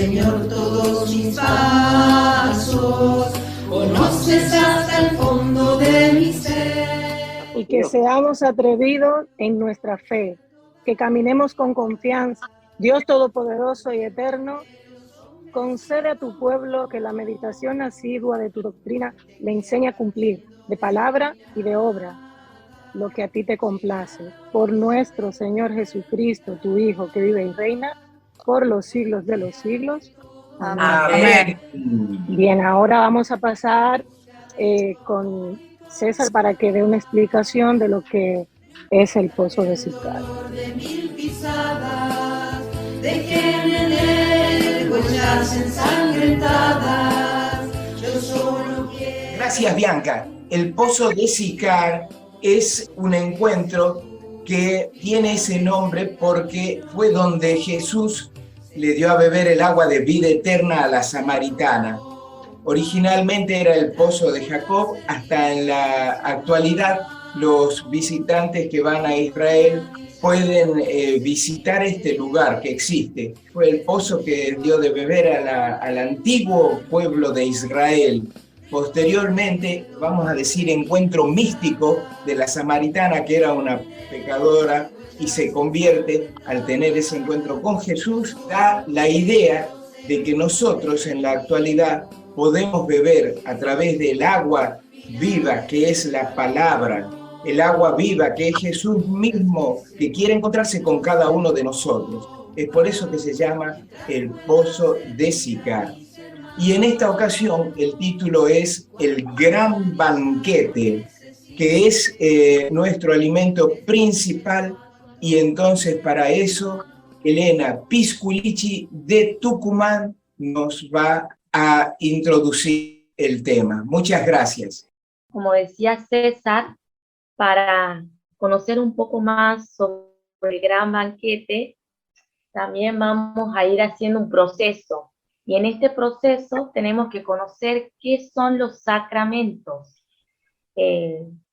Señor, todos mis pasos, conoces hasta el fondo de mi ser. Y que seamos atrevidos en nuestra fe, que caminemos con confianza. Dios Todopoderoso y Eterno, concede a tu pueblo que la meditación asidua de tu doctrina le enseñe a cumplir, de palabra y de obra, lo que a ti te complace. Por nuestro Señor Jesucristo, tu Hijo, que vive y reina por los siglos de los siglos. Amén. Amén. Bien, ahora vamos a pasar con César para que dé una explicación de lo que es el pozo de Sicar. De mil pisadas, dejen en él huellas ensangrentadas. Yo solo quiero. Gracias, Bianca. El pozo de Sicar es un encuentro que tiene ese nombre porque fue donde Jesús le dio a beber el agua de vida eterna a la samaritana. Originalmente era el pozo de Jacob, hasta en la actualidad los visitantes que van a Israel pueden visitar este lugar que existe. Fue el pozo que dio de beber al antiguo pueblo de Israel. Posteriormente, vamos a decir, encuentro místico de la samaritana, que era una pecadora, y se convierte, al tener ese encuentro con Jesús, da la idea de que nosotros en la actualidad podemos beber a través del agua viva, que es la palabra, el agua viva, que es Jesús mismo, que quiere encontrarse con cada uno de nosotros. Es por eso que se llama el pozo de Sicar. Y en esta ocasión el título es El Gran Banquete, que es nuestro alimento principal, y entonces para eso Elena Pisculichi de Tucumán nos va a introducir el tema. Muchas gracias. Como decía César, para conocer un poco más sobre el gran banquete, también vamos a ir haciendo un proceso. Y en este proceso tenemos que conocer qué son los sacramentos.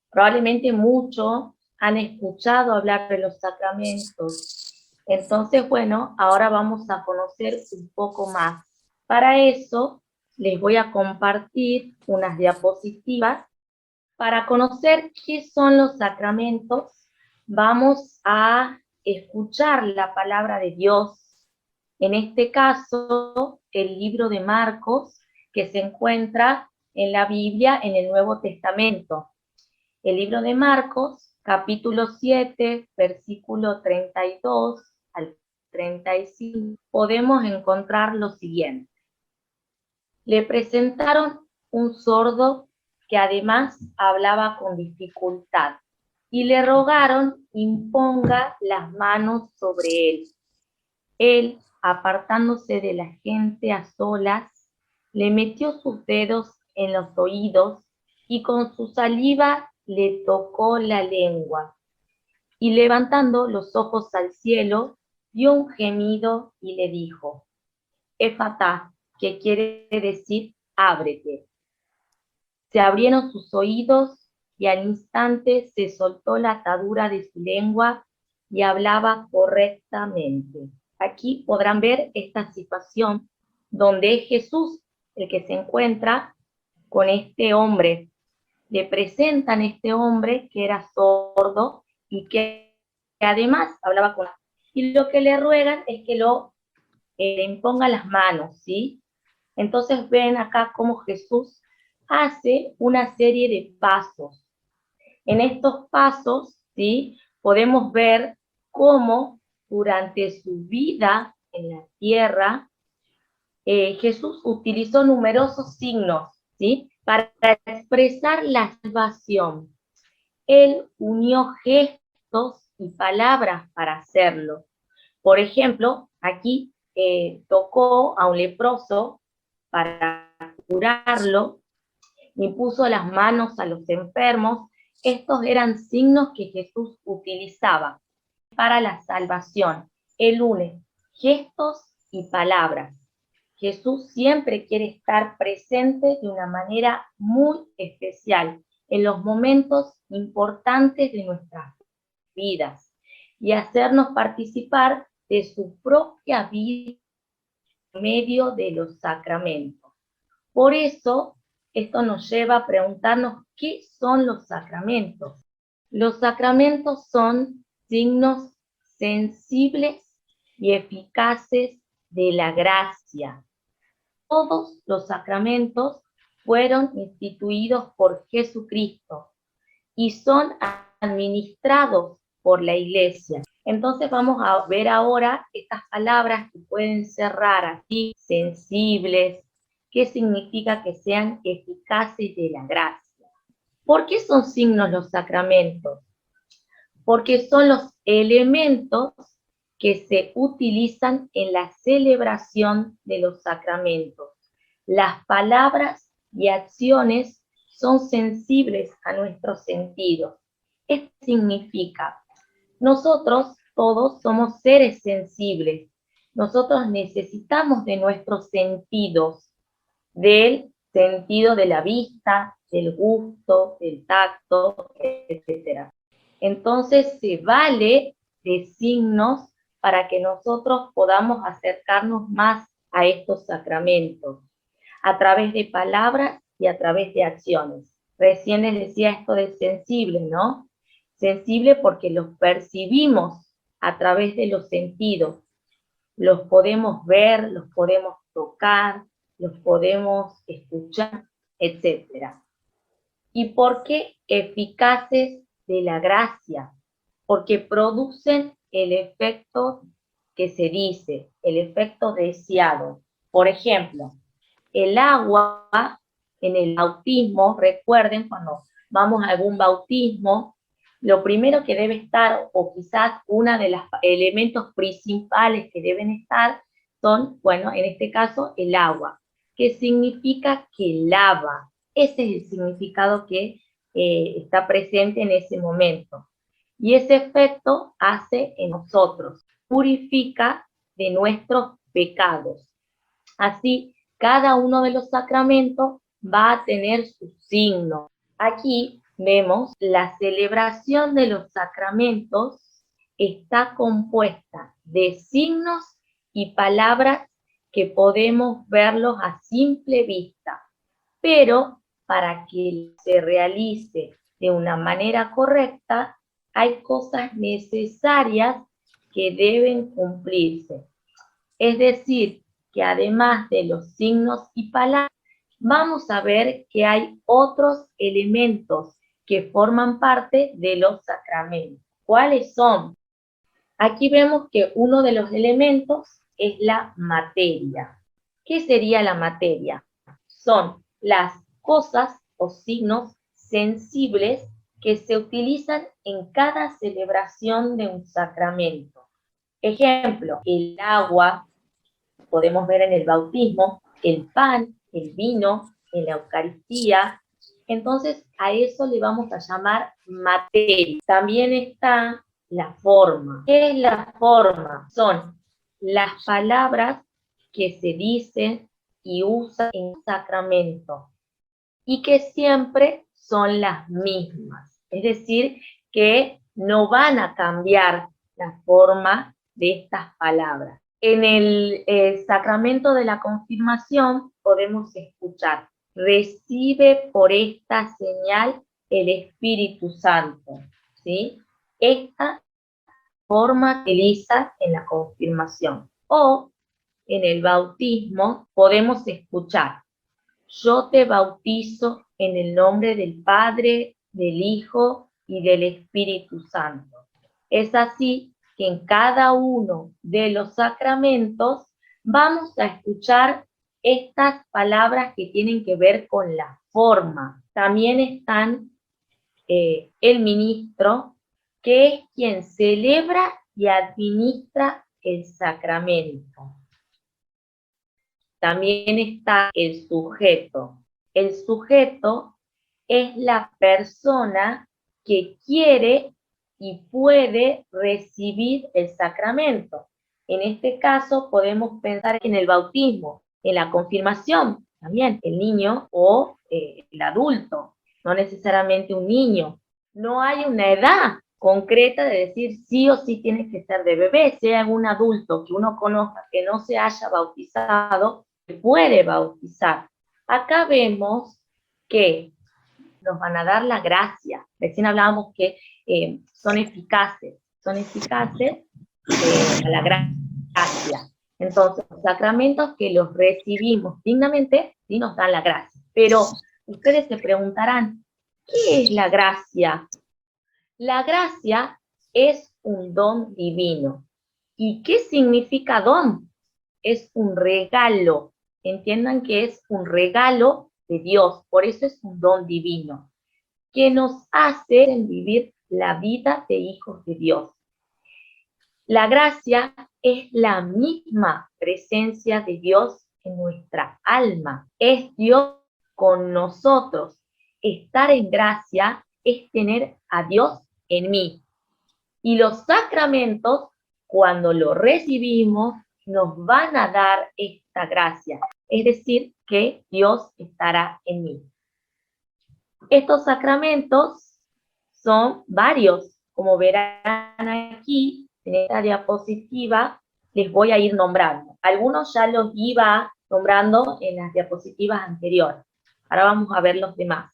Probablemente muchos han escuchado hablar de los sacramentos. Entonces, bueno, ahora vamos a conocer un poco más. Para eso, les voy a compartir unas diapositivas. Para conocer qué son los sacramentos, vamos a escuchar la palabra de Dios. En este caso, el libro de Marcos, que se encuentra en la Biblia en el Nuevo Testamento. El libro de Marcos, capítulo 7, versículo 32 al 35, podemos encontrar lo siguiente. Le presentaron un sordo que además hablaba con dificultad, y le rogaron imponga las manos sobre él. Él, apartándose de la gente a solas, le metió sus dedos en los oídos y con su saliva le tocó la lengua. Y levantando los ojos al cielo, dio un gemido y le dijo, Efatá, que quiere decir ábrete. Se abrieron sus oídos y al instante se soltó la atadura de su lengua y hablaba correctamente. Aquí podrán ver esta situación donde es Jesús el que se encuentra con este hombre. Le presentan este hombre que era sordo y que además hablaba con él. Y lo que le ruegan es que le imponga las manos, ¿sí? Entonces ven acá cómo Jesús hace una serie de pasos. En estos pasos, ¿sí? Podemos ver cómo durante su vida en la tierra, Jesús utilizó numerosos signos, ¿sí? Para expresar la salvación. Él unió gestos y palabras para hacerlo. Por ejemplo, aquí tocó a un leproso para curarlo, impuso las manos a los enfermos. Estos eran signos que Jesús utilizaba para la salvación. Él une gestos y palabras. Jesús siempre quiere estar presente de una manera muy especial en los momentos importantes de nuestras vidas y hacernos participar de su propia vida medio de los sacramentos. Por eso, esto nos lleva a preguntarnos qué son los sacramentos. Los sacramentos son signos sensibles y eficaces de la gracia. Todos los sacramentos fueron instituidos por Jesucristo y son administrados por la Iglesia. Entonces vamos a ver ahora estas palabras que pueden ser raras, ¿sí? Sensibles, ¿qué significa que sean eficaces de la gracia? ¿Por qué son signos los sacramentos? Porque son los elementos que se utilizan en la celebración de los sacramentos. Las palabras y acciones son sensibles a nuestros sentidos. Esto significa, nosotros todos somos seres sensibles. Nosotros necesitamos de nuestros sentidos, del sentido de la vista, del gusto, del tacto, etc. Entonces se vale de signos para que nosotros podamos acercarnos más a estos sacramentos, a través de palabras y a través de acciones. Recién les decía esto de sensible, ¿no? Sensible porque los percibimos a través de los sentidos. Los podemos ver, los podemos tocar, los podemos escuchar, etc. ¿Y por qué eficaces de la gracia? Porque producen el efecto que se dice, el efecto deseado. Por ejemplo, el agua en el bautismo, recuerden cuando vamos a algún bautismo, lo primero que debe estar, o quizás uno de los elementos principales que deben estar, son, bueno, en este caso, el agua, que significa que lava. Ese es el significado que está presente en ese momento. Y ese efecto hace en nosotros, purifica de nuestros pecados. Así, cada uno de los sacramentos va a tener su signo. Aquí vemos la celebración de los sacramentos está compuesta de signos y palabras que podemos verlos a simple vista, pero para que se realice de una manera correcta, hay cosas necesarias que deben cumplirse. Es decir, que además de los signos y palabras, vamos a ver que hay otros elementos que forman parte de los sacramentos. ¿Cuáles son? Aquí vemos que uno de los elementos es la materia. ¿Qué sería la materia? Son las cosas o signos sensibles que se utilizan en cada celebración de un sacramento. Ejemplo, el agua, podemos ver en el bautismo, el pan, el vino, en la Eucaristía. Entonces, a eso le vamos a llamar materia. También está la forma. ¿Qué es la forma? Son las palabras que se dicen y usan en un sacramento y que siempre son las mismas. Es decir, que no van a cambiar la forma de estas palabras. En el sacramento de la confirmación podemos escuchar: recibe por esta señal el Espíritu Santo, ¿sí? Esta forma se utiliza en la confirmación. O en el bautismo podemos escuchar: yo te bautizo en el nombre del Padre, del Hijo y del Espíritu Santo. Es así que en cada uno de los sacramentos vamos a escuchar estas palabras que tienen que ver con la forma. También están el ministro, que es quien celebra y administra el sacramento. También está el sujeto. El sujeto es la persona que quiere y puede recibir el sacramento. En este caso podemos pensar en el bautismo, en la confirmación, también el niño o el adulto, no necesariamente un niño. No hay una edad concreta de decir sí o sí tiene que ser de bebé. Si hay algún adulto que uno conozca que no se haya bautizado, se puede bautizar. Acá vemos que nos van a dar la gracia. Recién hablábamos que son eficaces a la gracia. Entonces, los sacramentos que los recibimos dignamente, sí nos dan la gracia. Pero ustedes se preguntarán, ¿qué es la gracia? La gracia es un don divino. ¿Y qué significa don? Es un regalo. Entiendan que es un regalo de Dios, por eso es un don divino, que nos hace vivir la vida de hijos de Dios. La gracia es la misma presencia de Dios en nuestra alma. Es Dios con nosotros. Estar en gracia es tener a Dios en mí. Y los sacramentos, cuando los recibimos, nos van a dar esta gracia. Es decir, que Dios estará en mí. Estos sacramentos son varios. Como verán aquí, en esta diapositiva, les voy a ir nombrando. Algunos ya los iba nombrando en las diapositivas anteriores. Ahora vamos a ver los demás.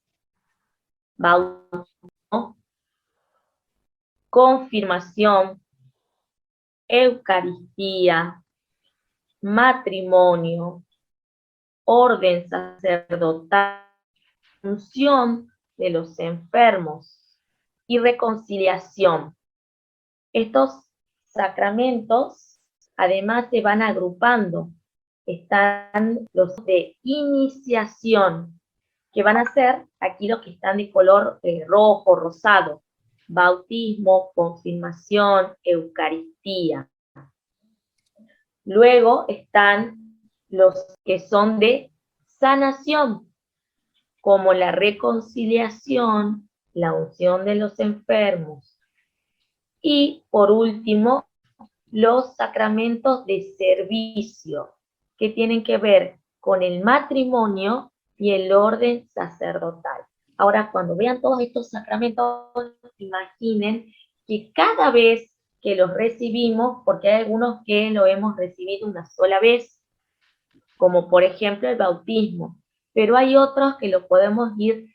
Bautismo, confirmación, Eucaristía, matrimonio, orden sacerdotal, unción de los enfermos y reconciliación. Estos sacramentos además se van agrupando. Están los de iniciación, que van a ser aquí los que están de color rojo, rosado. Bautismo, confirmación, Eucaristía. Luego están los que son de sanación, como la reconciliación, la unción de los enfermos. Y por último, los sacramentos de servicio, que tienen que ver con el matrimonio y el orden sacerdotal. Ahora, cuando vean todos estos sacramentos, imaginen que cada vez que los recibimos, porque hay algunos que lo hemos recibido una sola vez, como por ejemplo el bautismo, pero hay otros que lo podemos ir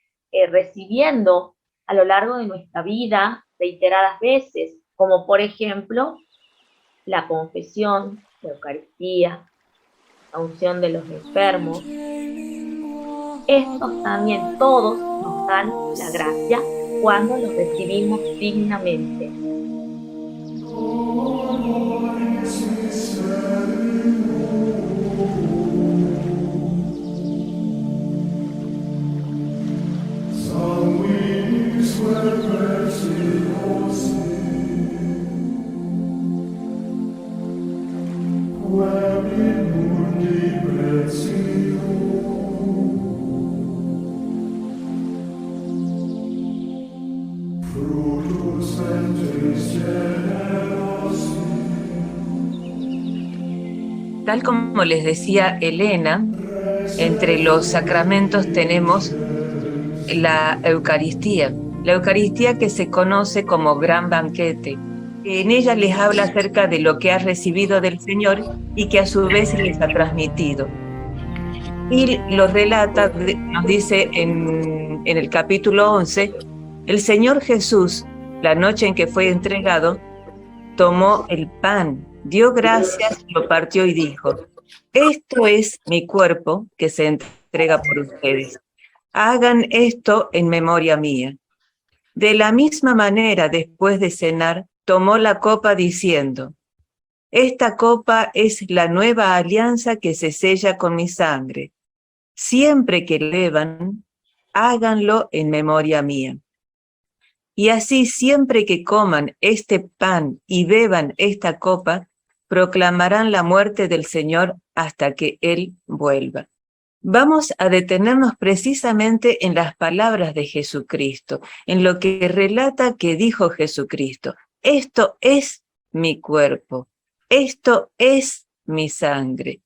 recibiendo a lo largo de nuestra vida reiteradas veces, como por ejemplo la confesión, la Eucaristía, la unción de los enfermos. Estos también todos nos dan la gracia cuando los recibimos dignamente. Tal como les decía Elena, entre los sacramentos tenemos la Eucaristía que se conoce como gran banquete. En ella les habla acerca de lo que ha recibido del Señor y que a su vez les ha transmitido. Y lo relata, nos dice en el capítulo 11, el Señor Jesús, la noche en que fue entregado, tomó el pan, dio gracias, lo partió y dijo: esto es mi cuerpo que se entrega por ustedes. Hagan esto en memoria mía. De la misma manera, después de cenar, tomó la copa diciendo: esta copa es la nueva alianza que se sella con mi sangre. Siempre que beban, háganlo en memoria mía. Y así, siempre que coman este pan y beban esta copa, proclamarán la muerte del Señor hasta que Él vuelva. Vamos a detenernos precisamente en las palabras de Jesucristo, en lo que relata que dijo Jesucristo. Esto es mi cuerpo, esto es mi sangre.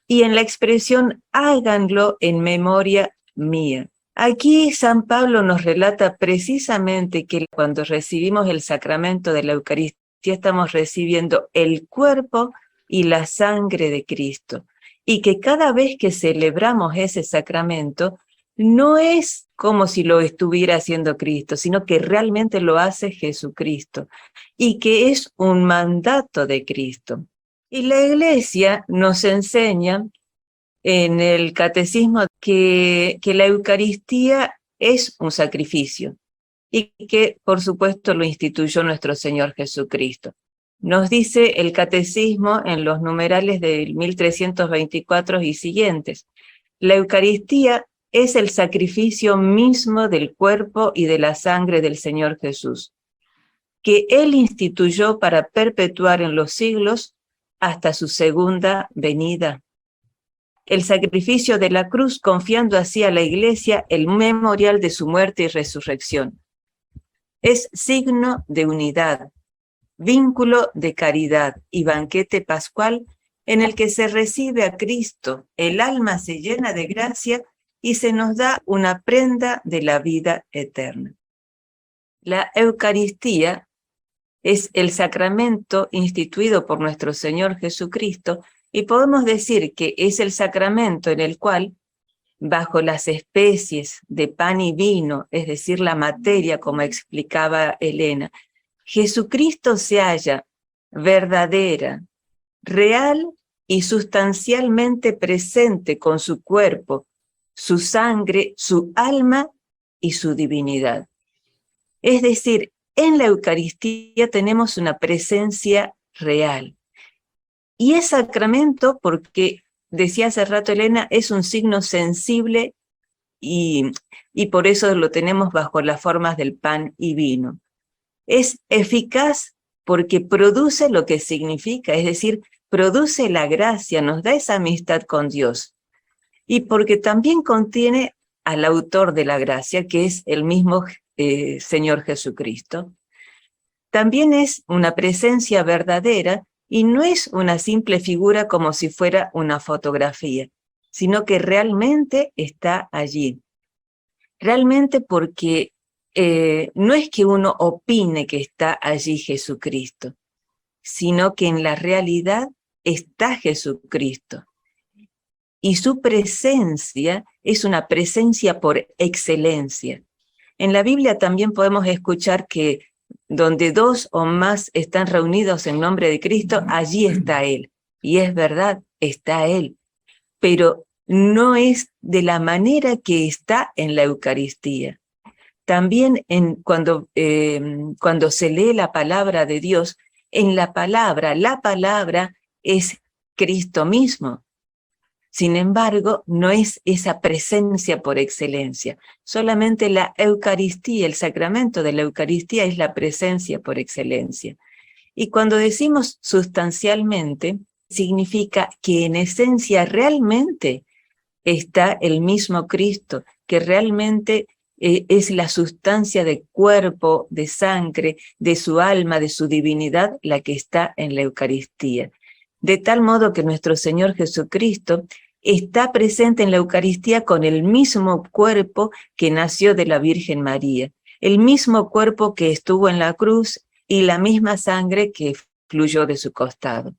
Y en la expresión háganlo en memoria mía. Aquí San Pablo nos relata precisamente que cuando recibimos el sacramento de la Eucaristía estamos recibiendo el cuerpo y la sangre de Cristo, y que cada vez que celebramos ese sacramento no es como si lo estuviera haciendo Cristo, sino que realmente lo hace Jesucristo, y que es un mandato de Cristo. Y la Iglesia nos enseña en el catecismo que la Eucaristía es un sacrificio y que, por supuesto, lo instituyó nuestro Señor Jesucristo. Nos dice el catecismo en los numerales del 1324 y siguientes: la Eucaristía es el sacrificio mismo del cuerpo y de la sangre del Señor Jesús, que Él instituyó para perpetuar en los siglos hasta su segunda venida. El sacrificio de la cruz, confiando así a la Iglesia el memorial de su muerte y resurrección. Es signo de unidad, vínculo de caridad y banquete pascual en el que se recibe a Cristo, el alma se llena de gracia y se nos da una prenda de la vida eterna. La Eucaristía es el sacramento instituido por nuestro Señor Jesucristo, y podemos decir que es el sacramento en el cual, bajo las especies de pan y vino, es decir, la materia, como explicaba Elena, Jesucristo se halla verdadera, real y sustancialmente presente con su cuerpo, su sangre, su alma y su divinidad. Es decir, en la Eucaristía tenemos una presencia real. Y es sacramento porque, decía hace rato Elena, es un signo sensible y por eso lo tenemos bajo las formas del pan y vino. Es eficaz porque produce lo que significa, es decir, produce la gracia, nos da esa amistad con Dios. Y porque también contiene al autor de la gracia, que es el mismo Señor Jesucristo. También es una presencia verdadera y no es una simple figura como si fuera una fotografía, sino que realmente está allí. Realmente porque no es que uno opine que está allí Jesucristo, sino que en la realidad está Jesucristo. Y su presencia es una presencia por excelencia. En la Biblia también podemos escuchar que donde dos o más están reunidos en nombre de Cristo, allí está Él. Y es verdad, está Él. Pero no es de la manera que está en la Eucaristía. También cuando se lee la palabra de Dios, en la palabra es Cristo mismo. Sin embargo, no es esa presencia por excelencia. Solamente la Eucaristía, el sacramento de la Eucaristía es la presencia por excelencia. Y cuando decimos sustancialmente, significa que en esencia realmente está el mismo Cristo, que realmente es la sustancia de cuerpo, de sangre, de su alma, de su divinidad, la que está en la Eucaristía. De tal modo que nuestro Señor Jesucristo está presente en la Eucaristía con el mismo cuerpo que nació de la Virgen María, el mismo cuerpo que estuvo en la cruz y la misma sangre que fluyó de su costado.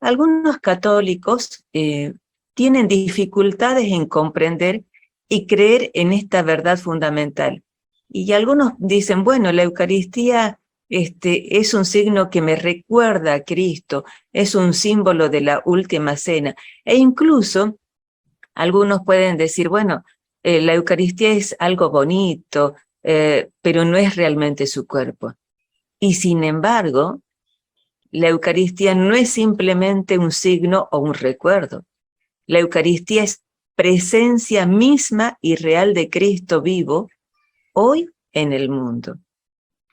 Algunos católicos tienen dificultades en comprender y creer en esta verdad fundamental. Y algunos dicen, bueno, la Eucaristía es un signo que me recuerda a Cristo, es un símbolo de la última cena. E incluso algunos pueden decir, bueno, la Eucaristía es algo bonito, pero no es realmente su cuerpo. Y sin embargo, la Eucaristía no es simplemente un signo o un recuerdo. La Eucaristía es presencia misma y real de Cristo vivo hoy en el mundo.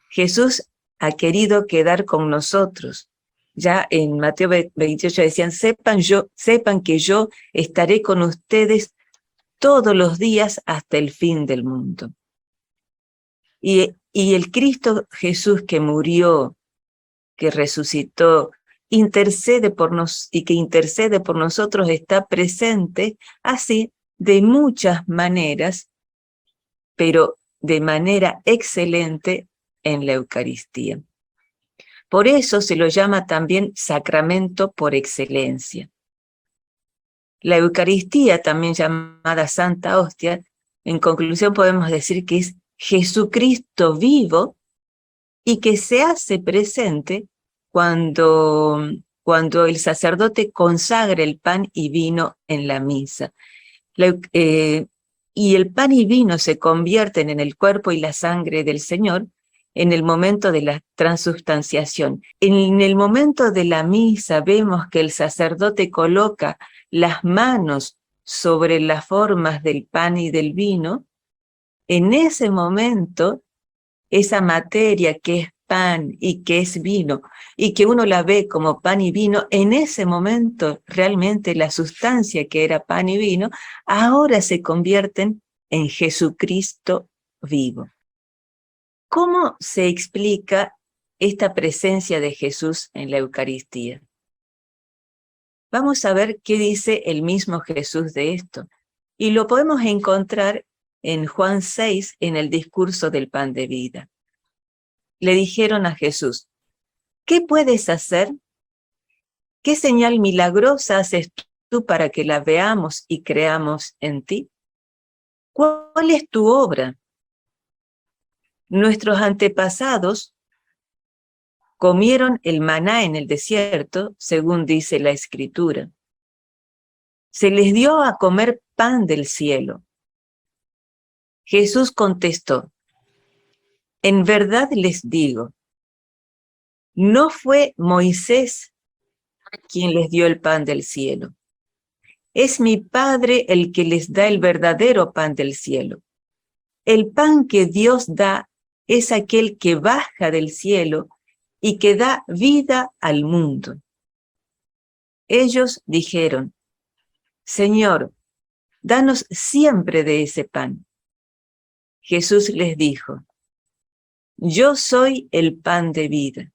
Jesús ha querido quedar con nosotros. Ya en Mateo 28 decían, sepan que yo estaré con ustedes todos los días hasta el fin del mundo. Y el Cristo Jesús que murió, que resucitó, intercede por y que intercede por nosotros, está presente así de muchas maneras pero de manera excelente en la Eucaristía. Por eso se lo llama también sacramento por excelencia. La Eucaristía, también llamada Santa Hostia, en conclusión podemos decir que es Jesucristo vivo y que se hace presente cuando el sacerdote consagra el pan y vino en la misa. Y el pan y vino se convierten en el cuerpo y la sangre del Señor en el momento de la transubstanciación. En el momento de la misa vemos que el sacerdote coloca las manos sobre las formas del pan y del vino. En ese momento, esa materia que es pan y que es vino, y que uno la ve como pan y vino, en ese momento realmente la sustancia que era pan y vino, ahora se convierten en Jesucristo vivo. ¿Cómo se explica esta presencia de Jesús en la Eucaristía? Vamos a ver qué dice el mismo Jesús de esto. Y lo podemos encontrar en Juan 6, en el discurso del pan de vida. Le dijeron a Jesús, ¿qué puedes hacer? ¿Qué señal milagrosa haces tú para que la veamos y creamos en ti? ¿Cuál es tu obra? Nuestros antepasados comieron el maná en el desierto, según dice la Escritura. Se les dio a comer pan del cielo. Jesús contestó, en verdad les digo, no fue Moisés quien les dio el pan del cielo. Es mi Padre el que les da el verdadero pan del cielo. El pan que Dios da es aquel que baja del cielo y que da vida al mundo. Ellos dijeron, Señor, danos siempre de ese pan. Jesús les dijo, yo soy el pan de vida.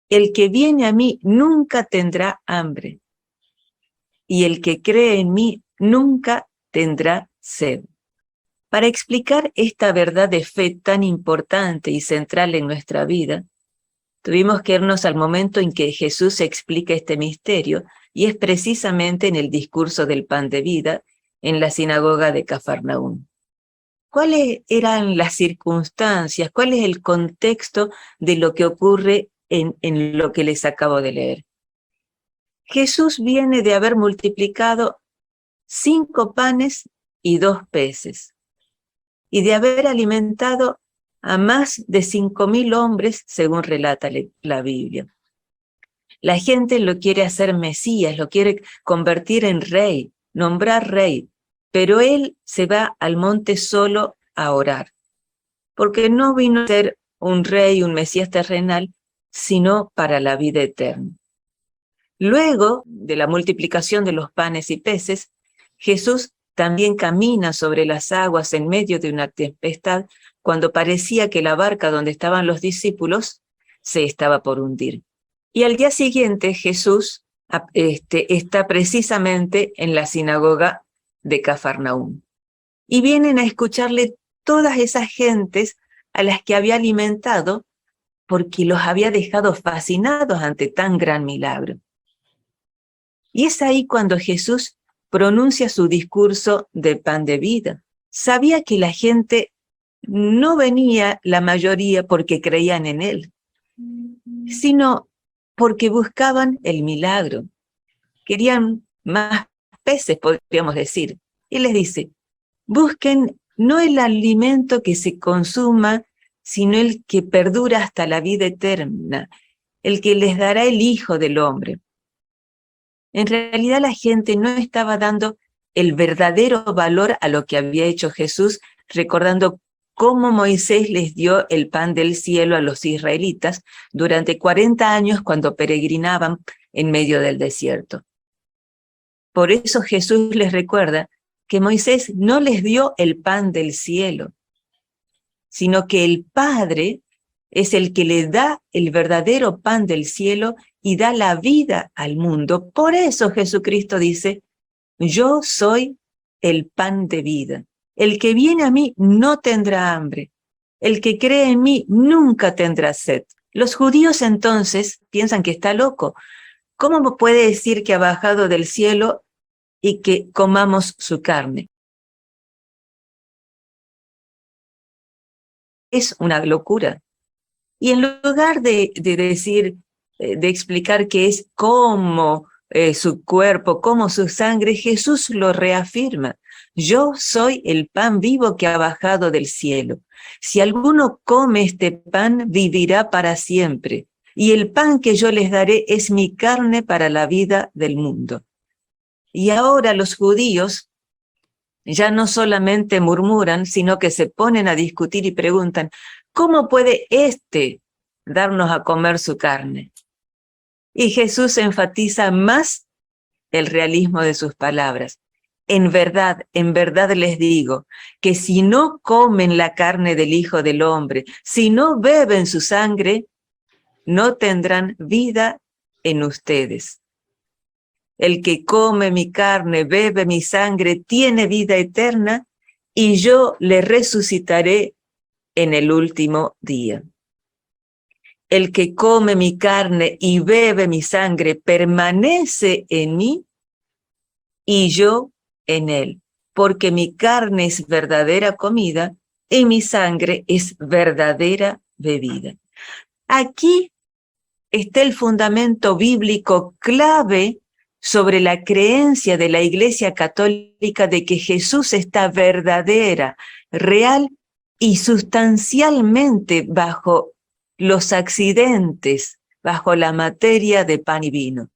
El que viene a mí nunca tendrá hambre, y el que cree en mí nunca tendrá sed. Para explicar esta verdad de fe tan importante y central en nuestra vida, tuvimos que irnos al momento en que Jesús explica este misterio, y es precisamente en el discurso del pan de vida en la sinagoga de Cafarnaúm. ¿Cuáles eran las circunstancias? ¿Cuál es el contexto de lo que ocurre en lo que les acabo de leer? Jesús viene de haber multiplicado 5 panes y 2 peces, y de haber alimentado a más de 5.000 hombres, según relata la Biblia. La gente lo quiere hacer Mesías, lo quiere convertir en rey, nombrar rey, pero él se va al monte solo a orar, porque no vino a ser un rey, un Mesías terrenal, sino para la vida eterna. Luego de la multiplicación de los panes y peces, Jesús también camina sobre las aguas en medio de una tempestad, cuando parecía que la barca donde estaban los discípulos se estaba por hundir. Y al día siguiente Jesús está precisamente en la sinagoga de Cafarnaúm. Y vienen a escucharle todas esas gentes a las que había alimentado, porque los había dejado fascinados ante tan gran milagro. Y es ahí cuando Jesús pronuncia su discurso del pan de vida. Sabía que la gente no venía, la mayoría, porque creían en él, sino porque buscaban el milagro. Querían más peces, podríamos decir. Y les dice, busquen no el alimento que se consuma, sino el que perdura hasta la vida eterna, el que les dará el Hijo del Hombre. En realidad la gente no estaba dando el verdadero valor a lo que había hecho Jesús, recordando cómo Moisés les dio el pan del cielo a los israelitas durante 40 años cuando peregrinaban en medio del desierto. Por eso Jesús les recuerda que Moisés no les dio el pan del cielo, sino que el Padre es el que le da el verdadero pan del cielo y da la vida al mundo. Por eso Jesucristo dice, yo soy el pan de vida. El que viene a mí no tendrá hambre. El que cree en mí nunca tendrá sed. Los judíos entonces piensan que está loco. ¿Cómo puede decir que ha bajado del cielo y que comamos su carne? Es una locura. Y en lugar de decir, de explicar que es como su cuerpo, como su sangre, Jesús lo reafirma. Yo soy el pan vivo que ha bajado del cielo. Si alguno come este pan, vivirá para siempre. Y el pan que yo les daré es mi carne para la vida del mundo. Y ahora los judíos ya no solamente murmuran, sino que se ponen a discutir y preguntan, ¿cómo puede éste darnos a comer su carne? Y Jesús enfatiza más el realismo de sus palabras. En verdad les digo, que si no comen la carne del Hijo del Hombre, si no beben su sangre, no tendrán vida en ustedes. El que come mi carne, bebe mi sangre, tiene vida eterna, y yo le resucitaré en el último día. El que come mi carne y bebe mi sangre permanece en mí y yo en él, porque mi carne es verdadera comida y mi sangre es verdadera bebida. Aquí está el fundamento bíblico clave sobre la creencia de la Iglesia Católica de que Jesús está verdadera, real y sustancialmente bajo los accidentes, bajo la materia de pan y vino.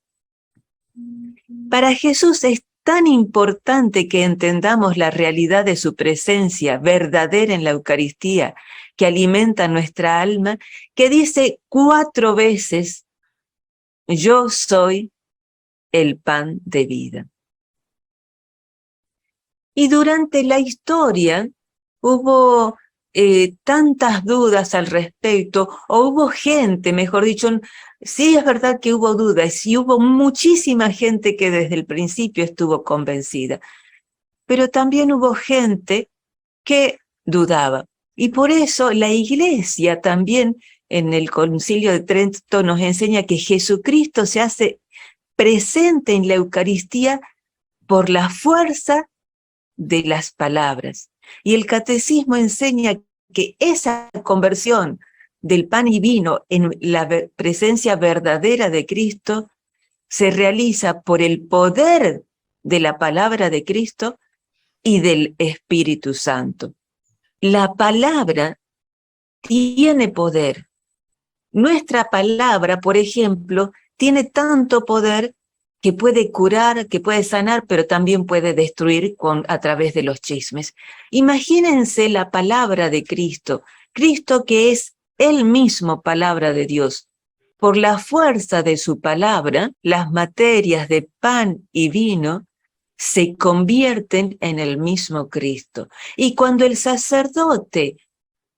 Para Jesús es tan importante que entendamos la realidad de su presencia verdadera en la Eucaristía, que alimenta nuestra alma, que dice 4 veces, yo soy el pan de vida. Y durante la historia hubo tantas dudas al respecto, o hubo gente, mejor dicho, sí es verdad que hubo dudas, y hubo muchísima gente que desde el principio estuvo convencida, pero también hubo gente que dudaba. Y por eso la Iglesia también en el Concilio de Trento nos enseña que Jesucristo se hace presente en la Eucaristía por la fuerza de las palabras. Y el Catecismo enseña que esa conversión del pan y vino en la presencia verdadera de Cristo se realiza por el poder de la palabra de Cristo y del Espíritu Santo. La palabra tiene poder. Nuestra palabra, por ejemplo, tiene tanto poder que puede curar, que puede sanar, pero también puede destruir a través de los chismes. Imagínense la palabra de Cristo, Cristo que es Él mismo palabra de Dios. Por la fuerza de su palabra, las materias de pan y vino se convierten en el mismo Cristo. Y cuando el sacerdote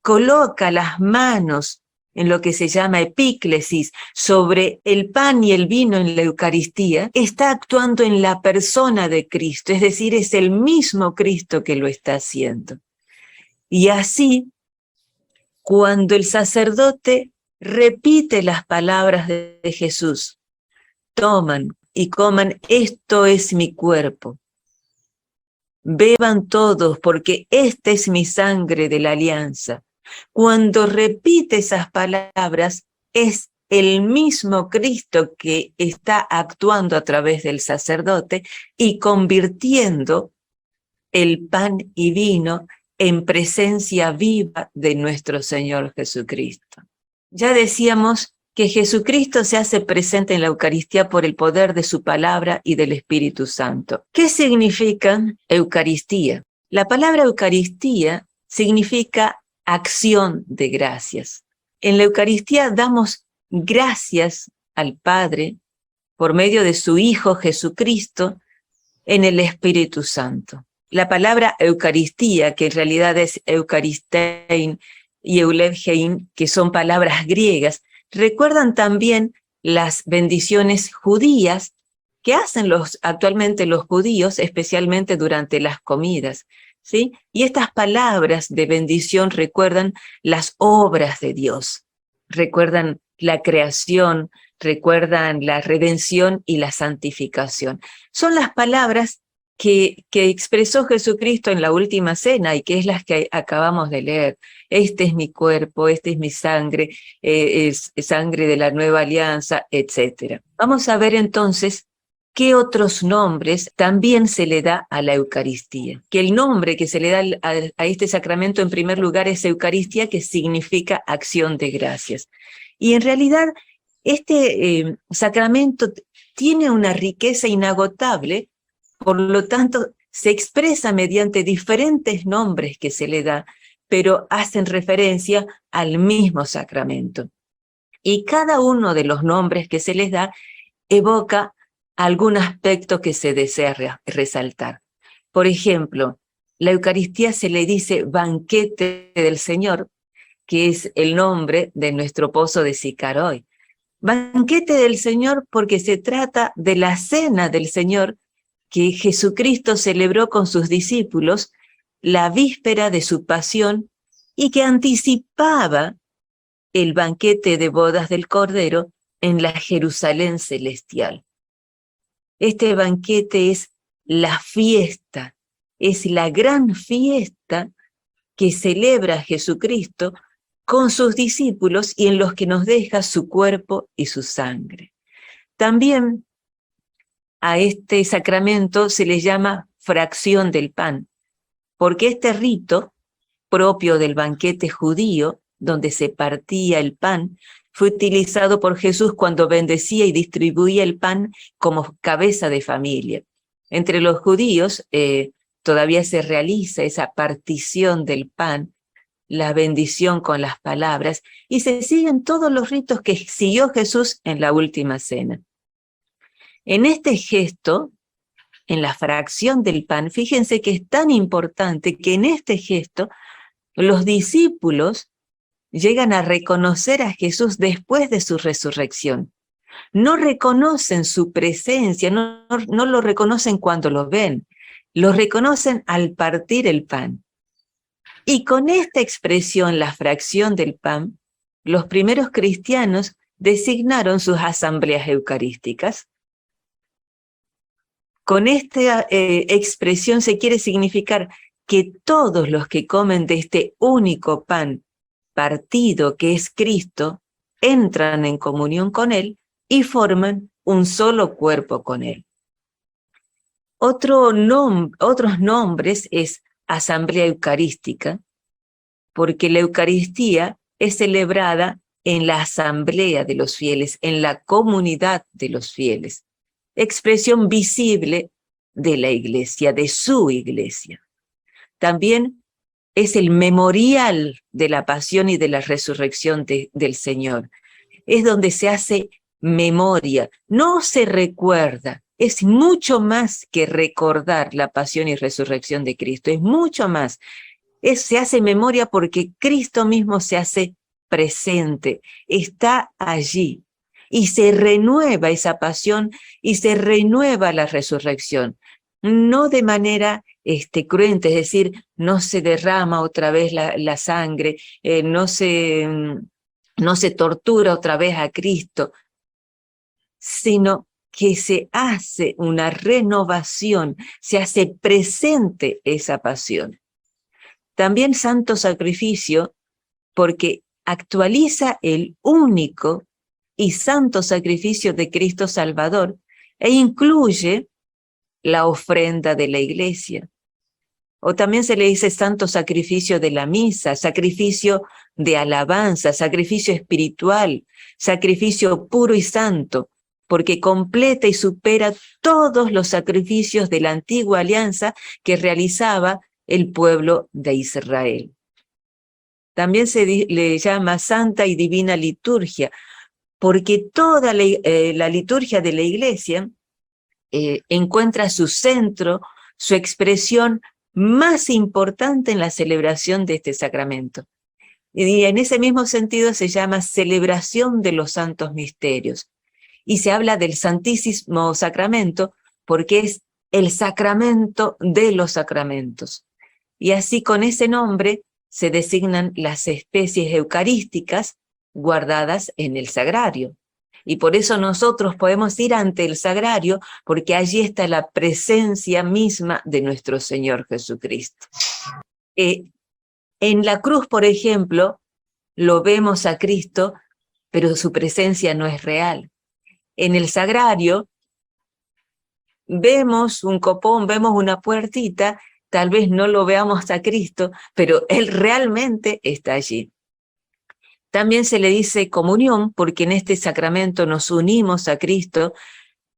coloca las manos en lo que se llama epíclesis, sobre el pan y el vino en la Eucaristía, está actuando en la persona de Cristo, es decir, es el mismo Cristo que lo está haciendo. Y así, cuando el sacerdote repite las palabras de Jesús, toman y coman, esto es mi cuerpo. Beban todos, porque esta es mi sangre de la alianza. Cuando repite esas palabras, es el mismo Cristo que está actuando a través del sacerdote y convirtiendo el pan y vino en presencia viva de nuestro Señor Jesucristo. Ya decíamos que Jesucristo se hace presente en la Eucaristía por el poder de su palabra y del Espíritu Santo. ¿Qué significa Eucaristía? La palabra Eucaristía significa acción de gracias. En la Eucaristía damos gracias al Padre por medio de su Hijo Jesucristo en el Espíritu Santo. La palabra Eucaristía, que en realidad es Eucharistein y Eulogiein, que son palabras griegas, recuerdan también las bendiciones judías que hacen actualmente los judíos, especialmente durante las comidas. ¿sí? Y estas palabras de bendición recuerdan las obras de Dios, recuerdan la creación, recuerdan la redención y la santificación. Son las palabras que expresó Jesucristo en la última cena y que es las que acabamos de leer. Este es mi cuerpo, este es mi sangre, es sangre de la nueva alianza, etc. Vamos a ver entonces qué otros nombres también se le da a la Eucaristía. Que el nombre que se le da a este sacramento en primer lugar es Eucaristía, que significa acción de gracias. Y en realidad este sacramento tiene una riqueza inagotable, por lo tanto se expresa mediante diferentes nombres que se le da, pero hacen referencia al mismo sacramento. Y cada uno de los nombres que se les da evoca algún aspecto que se desea resaltar. Por ejemplo, la Eucaristía se le dice banquete del Señor, que es el nombre de nuestro pozo de Sicar hoy. Banquete del Señor porque se trata de la cena del Señor que Jesucristo celebró con sus discípulos la víspera de su pasión y que anticipaba el banquete de bodas del Cordero en la Jerusalén celestial. Este banquete es la fiesta, es la gran fiesta que celebra Jesucristo con sus discípulos y en los que nos deja su cuerpo y su sangre. También a este sacramento se le llama fracción del pan, porque este rito propio del banquete judío, donde se partía el pan, fue utilizado por Jesús cuando bendecía y distribuía el pan como cabeza de familia. Entre los judíos todavía se realiza esa partición del pan, la bendición con las palabras, y se siguen todos los ritos que siguió Jesús en la última cena. En este gesto, en la fracción del pan, fíjense que es tan importante que en este gesto los discípulos llegan a reconocer a Jesús después de su resurrección. No reconocen su presencia, no lo reconocen cuando lo ven, lo reconocen al partir el pan. Y con esta expresión, la fracción del pan, los primeros cristianos designaron sus asambleas eucarísticas. Con esta expresión se quiere significar que todos los que comen de este único pan partido que es Cristo, entran en comunión con Él y forman un solo cuerpo con Él. Otros nombres es asamblea eucarística, porque la Eucaristía es celebrada en la asamblea de los fieles, en la comunidad de los fieles, expresión visible de la Iglesia, de su Iglesia. También es el memorial de la pasión y de la resurrección del Señor. Es donde se hace memoria, no se recuerda. Es mucho más que recordar la pasión y resurrección de Cristo, es mucho más. Se hace memoria porque Cristo mismo se hace presente, está allí. Y se renueva esa pasión y se renueva la resurrección. No de manera cruenta, es decir, no se derrama otra vez la sangre, no se tortura otra vez a Cristo, sino que se hace una renovación, se hace presente esa pasión. También santo sacrificio, porque actualiza el único y santo sacrificio de Cristo Salvador e incluye la ofrenda de la Iglesia. O también se le dice santo sacrificio de la misa, sacrificio de alabanza, sacrificio espiritual, sacrificio puro y santo, porque completa y supera todos los sacrificios de la antigua alianza que realizaba el pueblo de Israel. También se le llama santa y divina liturgia, porque toda la liturgia de la Iglesia encuentra su centro, su expresión más importante en la celebración de este sacramento. Y en ese mismo sentido se llama celebración de los santos misterios. Y se habla del Santísimo Sacramento porque es el sacramento de los sacramentos. y así con ese nombre se designan las especies eucarísticas guardadas en el sagrario. Y por eso nosotros podemos ir ante el sagrario, porque allí está la presencia misma de nuestro Señor Jesucristo. En la cruz, por ejemplo, lo vemos a Cristo, pero su presencia no es real. En el sagrario vemos un copón, vemos una puertita, tal vez no lo veamos a Cristo, pero Él realmente está allí. También se le dice comunión, porque en este sacramento nos unimos a Cristo,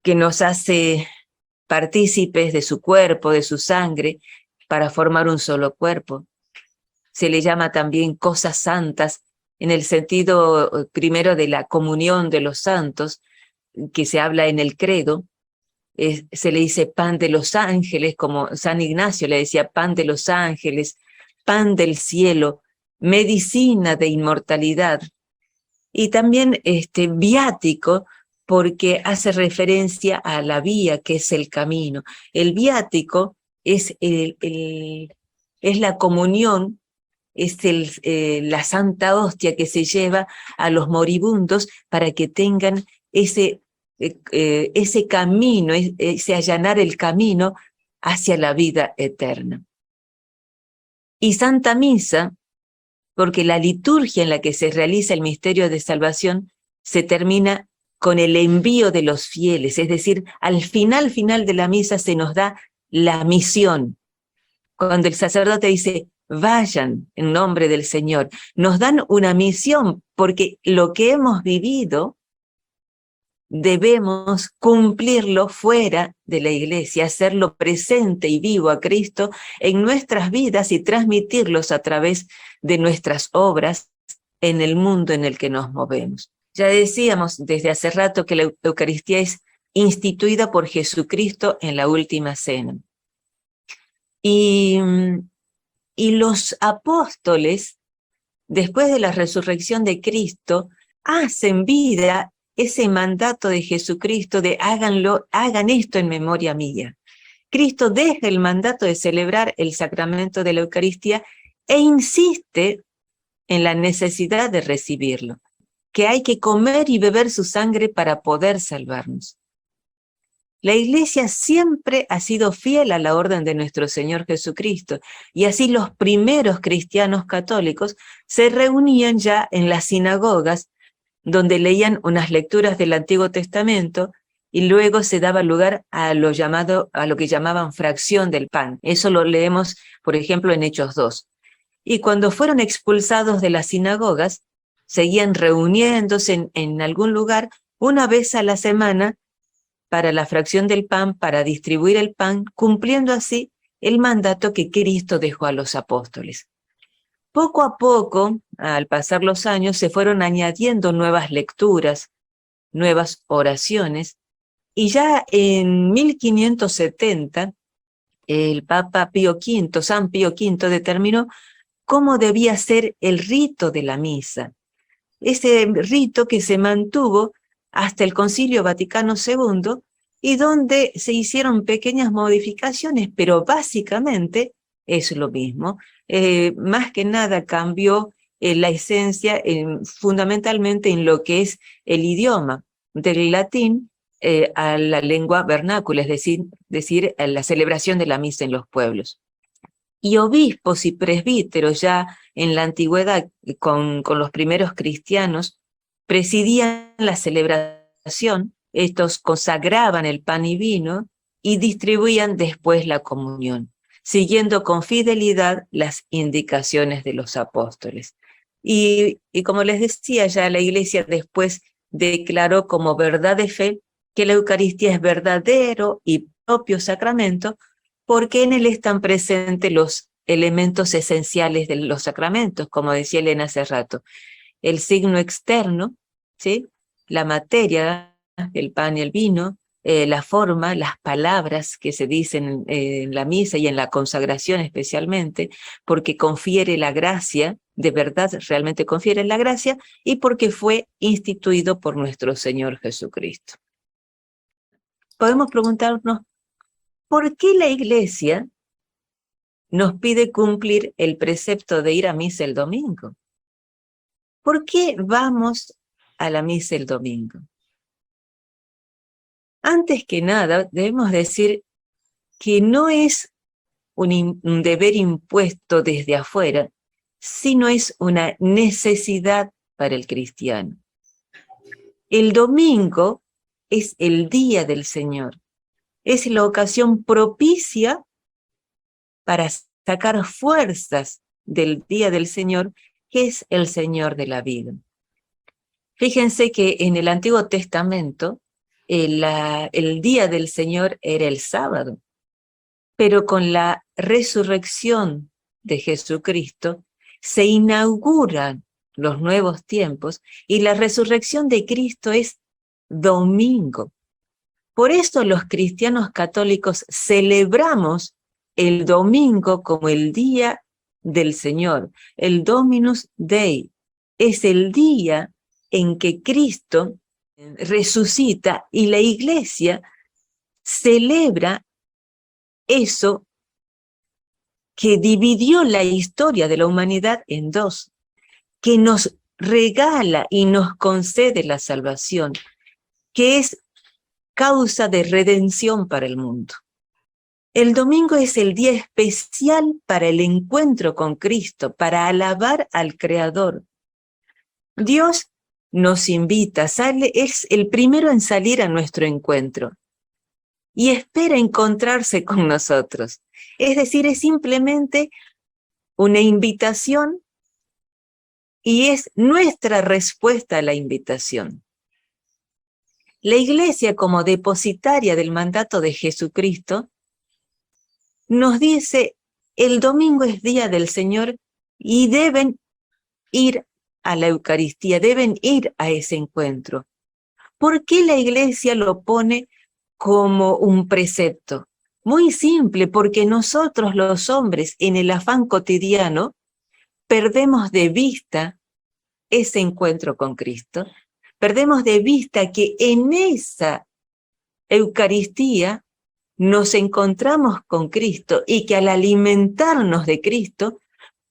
que nos hace partícipes de su cuerpo, de su sangre, para formar un solo cuerpo. Se le llama también cosas santas, en el sentido primero de la comunión de los santos, que se habla en el credo. Se le dice pan de los ángeles, como San Ignacio le decía, pan de los ángeles, pan del cielo, medicina de inmortalidad. Y también viático, porque hace referencia a la vía, que es el camino. El viático es la comunión, es la santa hostia que se lleva a los moribundos para que tengan ese camino, ese allanar el camino hacia la vida eterna. Y Santa Misa, porque la liturgia en la que se realiza el misterio de salvación se termina con el envío de los fieles, es decir, al final de la misa se nos da la misión. Cuando el sacerdote dice, vayan en nombre del Señor, nos dan una misión, porque lo que hemos vivido debemos cumplirlo fuera de la iglesia, hacerlo presente y vivo a Cristo en nuestras vidas y transmitirlos a través de nuestras obras en el mundo en el que nos movemos. Ya decíamos desde hace rato que la Eucaristía es instituida por Jesucristo en la última cena. Y los apóstoles, después de la resurrección de Cristo, hacen vida ese mandato de Jesucristo de hagan esto en memoria mía. Cristo deja el mandato de celebrar el sacramento de la Eucaristía e insiste en la necesidad de recibirlo, que hay que comer y beber su sangre para poder salvarnos. La Iglesia siempre ha sido fiel a la orden de nuestro Señor Jesucristo, y así los primeros cristianos católicos se reunían ya en las sinagogas, donde leían unas lecturas del Antiguo Testamento y luego se daba lugar a lo que llamaban fracción del pan. Eso lo leemos, por ejemplo, en Hechos 2. Y cuando fueron expulsados de las sinagogas, seguían reuniéndose en algún lugar una vez a la semana para la fracción del pan, para distribuir el pan, cumpliendo así el mandato que Cristo dejó a los apóstoles. Poco a poco, al pasar los años, se fueron añadiendo nuevas lecturas, nuevas oraciones, y ya en 1570, el Papa Pío V, San Pío V, determinó cómo debía ser el rito de la misa. Ese rito que se mantuvo hasta el Concilio Vaticano II y donde se hicieron pequeñas modificaciones, pero básicamente es lo mismo. Más que nada cambió la esencia fundamentalmente en lo que es el idioma, del latín a la lengua vernácula, es decir, a la celebración de la misa en los pueblos. Y obispos y presbíteros ya en la antigüedad, con los primeros cristianos, presidían la celebración, estos consagraban el pan y vino y distribuían después la comunión, siguiendo con fidelidad las indicaciones de los apóstoles. Y como les decía, ya la Iglesia después declaró como verdad de fe que la Eucaristía es verdadero y propio sacramento, porque en él están presentes los elementos esenciales de los sacramentos, como decía Elena hace rato. El signo externo, ¿sí? La materia, el pan y el vino, la forma, las palabras que se dicen en la misa y en la consagración especialmente, porque confiere la gracia, de verdad realmente confiere la gracia, y porque fue instituido por nuestro Señor Jesucristo. Podemos preguntarnos, ¿por qué la Iglesia nos pide cumplir el precepto de ir a misa el domingo. ¿Por qué vamos a la misa el domingo? Antes que nada, debemos decir que no es un deber impuesto desde afuera, sino es una necesidad para el cristiano. El domingo es el día del Señor, es la ocasión propicia para sacar fuerzas del día del Señor, que es el Señor de la vida. Fíjense que en el Antiguo Testamento el día del Señor era el sábado, pero con la resurrección de Jesucristo se inauguran los nuevos tiempos y la resurrección de Cristo es domingo. Por eso los cristianos católicos celebramos el domingo como el día del Señor, el Dominus Dei. Es el día en que Cristo resucita y la Iglesia celebra eso que dividió la historia de la humanidad en dos, que nos regala y nos concede la salvación, que es causa de redención para el mundo. El domingo es el día especial para el encuentro con Cristo, para alabar al Creador. Dios nos invita, es el primero en salir a nuestro encuentro y espera encontrarse con nosotros. Es decir, es simplemente una invitación y es nuestra respuesta a la invitación. La Iglesia, como depositaria del mandato de Jesucristo, nos dice, el domingo es día del Señor y deben ir a la Eucaristía, deben ir a ese encuentro. ¿Por qué la Iglesia lo pone como un precepto? Muy simple, porque nosotros los hombres en el afán cotidiano perdemos de vista ese encuentro con Cristo, perdemos de vista que en esa Eucaristía nos encontramos con Cristo y que al alimentarnos de Cristo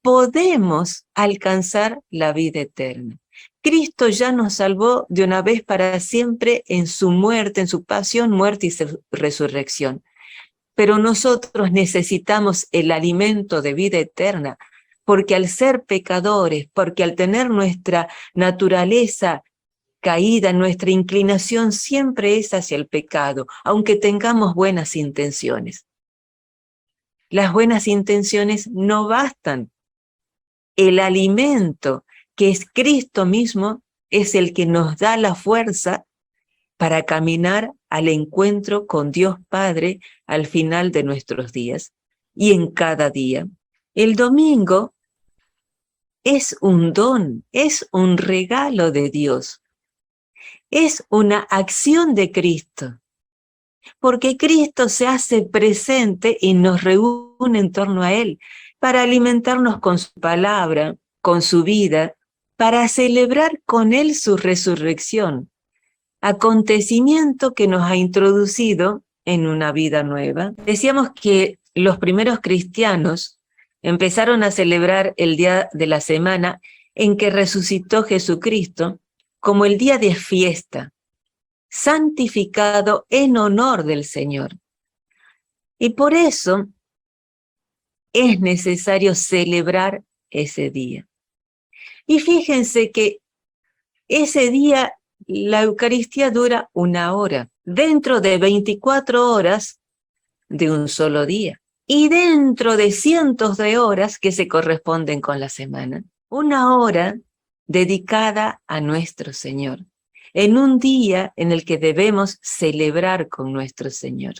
podemos alcanzar la vida eterna. Cristo ya nos salvó de una vez para siempre en su muerte, en su pasión, muerte y resurrección. Pero nosotros necesitamos el alimento de vida eterna, porque al ser pecadores, porque al tener nuestra naturaleza caída, nuestra inclinación siempre es hacia el pecado, aunque tengamos buenas intenciones. Las buenas intenciones no bastan. El alimento, que es Cristo mismo, es el que nos da la fuerza para caminar al encuentro con Dios Padre al final de nuestros días y en cada día. El domingo es un don, es un regalo de Dios. Es una acción de Cristo, porque Cristo se hace presente y nos reúne en torno a Él para alimentarnos con su palabra, con su vida, para celebrar con Él su resurrección, acontecimiento que nos ha introducido en una vida nueva. Decíamos que los primeros cristianos empezaron a celebrar el día de la semana en que resucitó Jesucristo como el día de fiesta, santificado en honor del Señor. Y por eso es necesario celebrar ese día. Y fíjense que ese día la Eucaristía dura 1 hora, dentro de 24 horas de un solo día, y dentro de cientos de horas que se corresponden con la semana. 1 hora dedicada a nuestro Señor, en un día en el que debemos celebrar con nuestro Señor,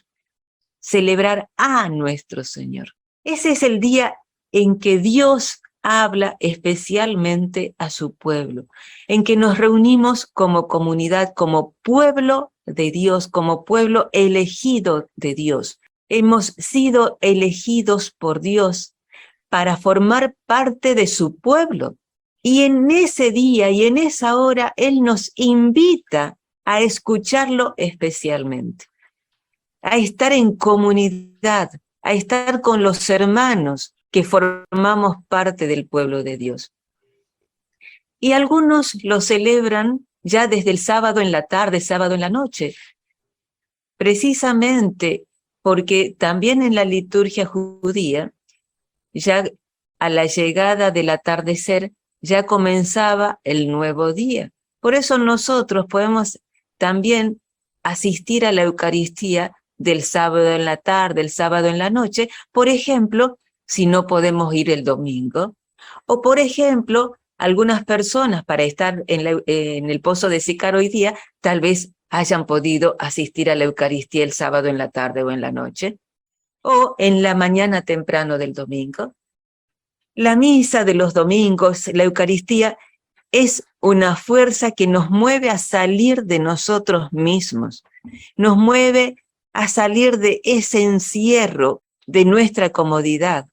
celebrar a nuestro Señor. Ese es el día en que Dios habla especialmente a su pueblo, en que nos reunimos como comunidad, como pueblo de Dios, como pueblo elegido de Dios. Hemos sido elegidos por Dios para formar parte de su pueblo. Y en ese día y en esa hora Él nos invita a escucharlo especialmente, a estar en comunidad a estar con los hermanos que formamos parte del pueblo de Dios. Y algunos lo celebran ya desde el sábado en la tarde, sábado en la noche, precisamente porque también en la liturgia judía, ya a la llegada del atardecer, ya comenzaba el nuevo día. Por eso nosotros podemos también asistir a la Eucaristía del sábado en la tarde, el sábado en la noche, por ejemplo, si no podemos ir el domingo, o por ejemplo, algunas personas para estar en el pozo de Sicar hoy día, tal vez hayan podido asistir a la Eucaristía el sábado en la tarde o en la noche, o en la mañana temprano del domingo. La misa de los domingos, la Eucaristía, es una fuerza que nos mueve a salir de nosotros mismos, nos mueve a salir de ese encierro de nuestra comodidad,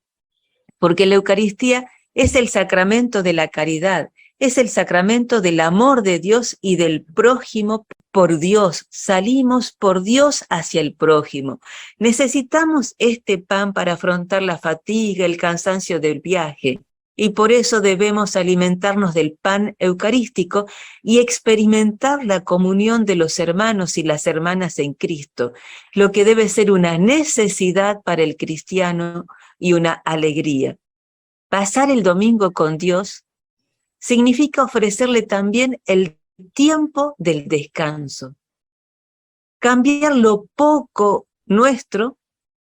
porque la Eucaristía es el sacramento de la caridad, es el sacramento del amor de Dios y del prójimo por Dios. Salimos por Dios hacia el prójimo. Necesitamos este pan para afrontar la fatiga, el cansancio del viaje, y por eso debemos alimentarnos del pan eucarístico y experimentar la comunión de los hermanos y las hermanas en Cristo, lo que debe ser una necesidad para el cristiano y una alegría. Pasar el domingo con Dios significa ofrecerle también el tiempo del descanso. Cambiar lo poco nuestro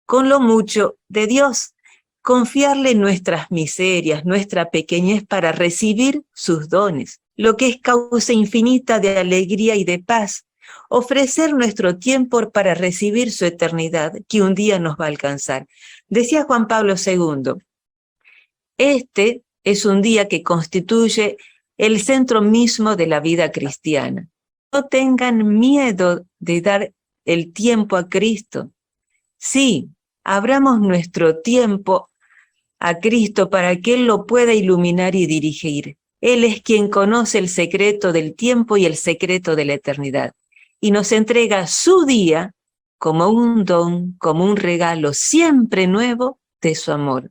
con lo mucho de Dios. Confiarle nuestras miserias, nuestra pequeñez para recibir sus dones, lo que es causa infinita de alegría y de paz. Ofrecer nuestro tiempo para recibir su eternidad, que un día nos va a alcanzar. Decía Juan Pablo II, este es un día que constituye el centro mismo de la vida cristiana. No tengan miedo de dar el tiempo a Cristo. Sí, abramos nuestro tiempo a Cristo para que Él lo pueda iluminar y dirigir. Él es quien conoce el secreto del tiempo y el secreto de la eternidad. Y nos entrega su día como un don, como un regalo siempre nuevo de su amor.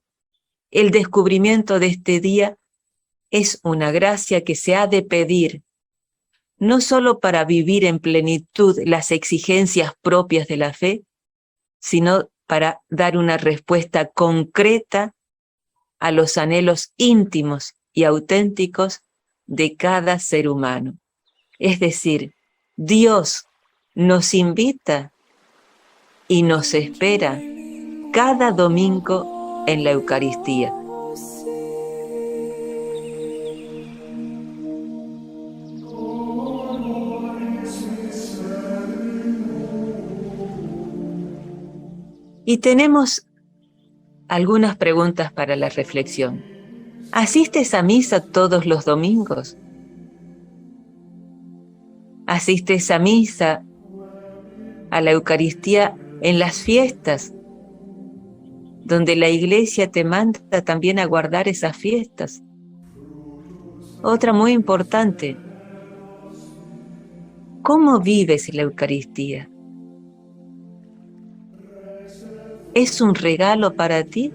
El descubrimiento de este día es una gracia que se ha de pedir, no solo para vivir en plenitud las exigencias propias de la fe, sino para dar una respuesta concreta a los anhelos íntimos y auténticos de cada ser humano. Es decir, Dios nos invita y nos espera cada domingo en la Eucaristía. Y tenemos algunas preguntas para la reflexión. ¿Asistes a misa todos los domingos? ¿Asistes a misa, a la Eucaristía en las fiestas, donde la Iglesia te manda también a guardar esas fiestas? Otra muy importante, ¿cómo vives la Eucaristía? ¿Es un regalo para ti?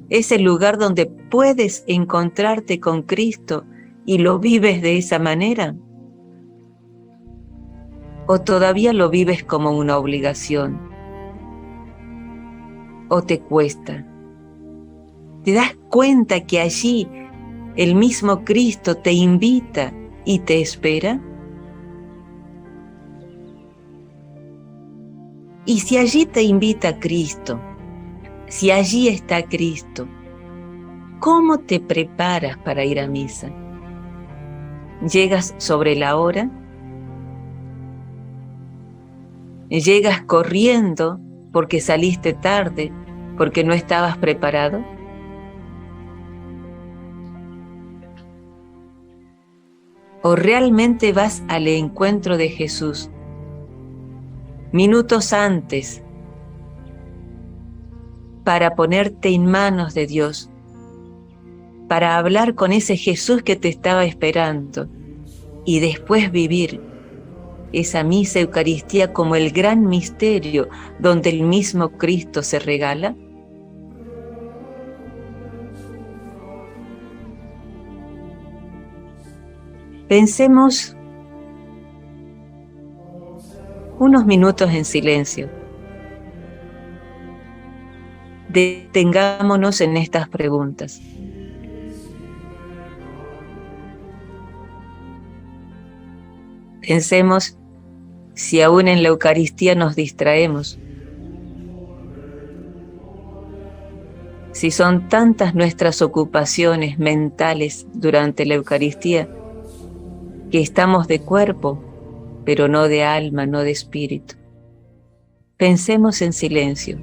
¿Es el lugar donde puedes encontrarte con Cristo y lo vives de esa manera? ¿O todavía lo vives como una obligación? ¿O te cuesta? ¿Te das cuenta que allí el mismo Cristo te invita y te espera? Y si allí te invita Cristo, si allí está Cristo, ¿cómo te preparas para ir a misa? ¿Llegas sobre la hora? ¿Llegas corriendo porque saliste tarde, porque no estabas preparado? ¿O realmente vas al encuentro de Jesús minutos antes para ponerte en manos de Dios, para hablar con ese Jesús que te estaba esperando y después vivir esa misa Eucaristía como el gran misterio donde el mismo Cristo se regala? Pensemos unos minutos en silencio. Detengámonos en estas preguntas. Pensemos si aún en la Eucaristía nos distraemos, si son tantas nuestras ocupaciones mentales durante la Eucaristía que estamos de cuerpo, pero no de alma, no de espíritu. Pensemos en silencio.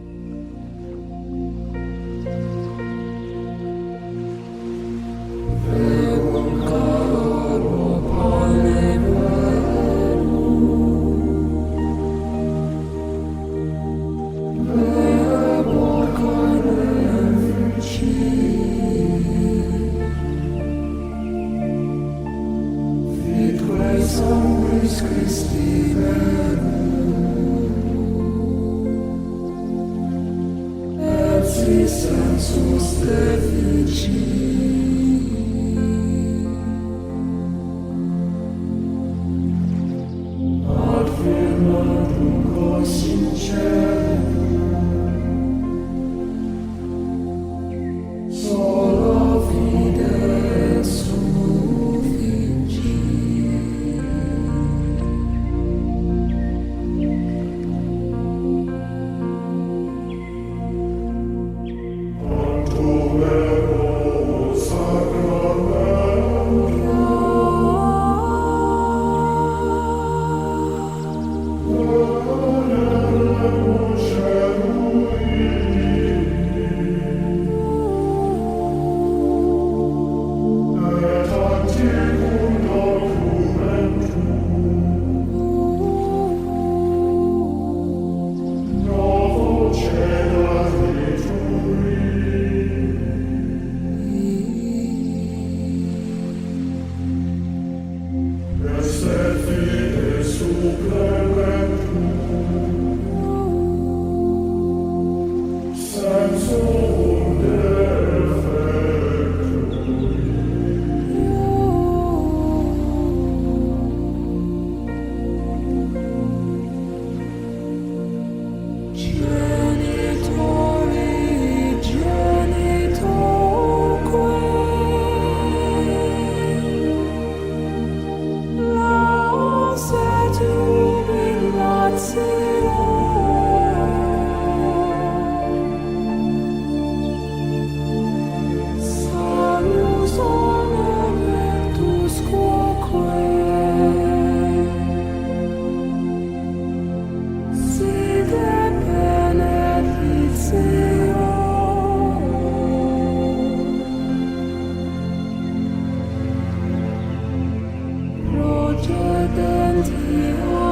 Procedenti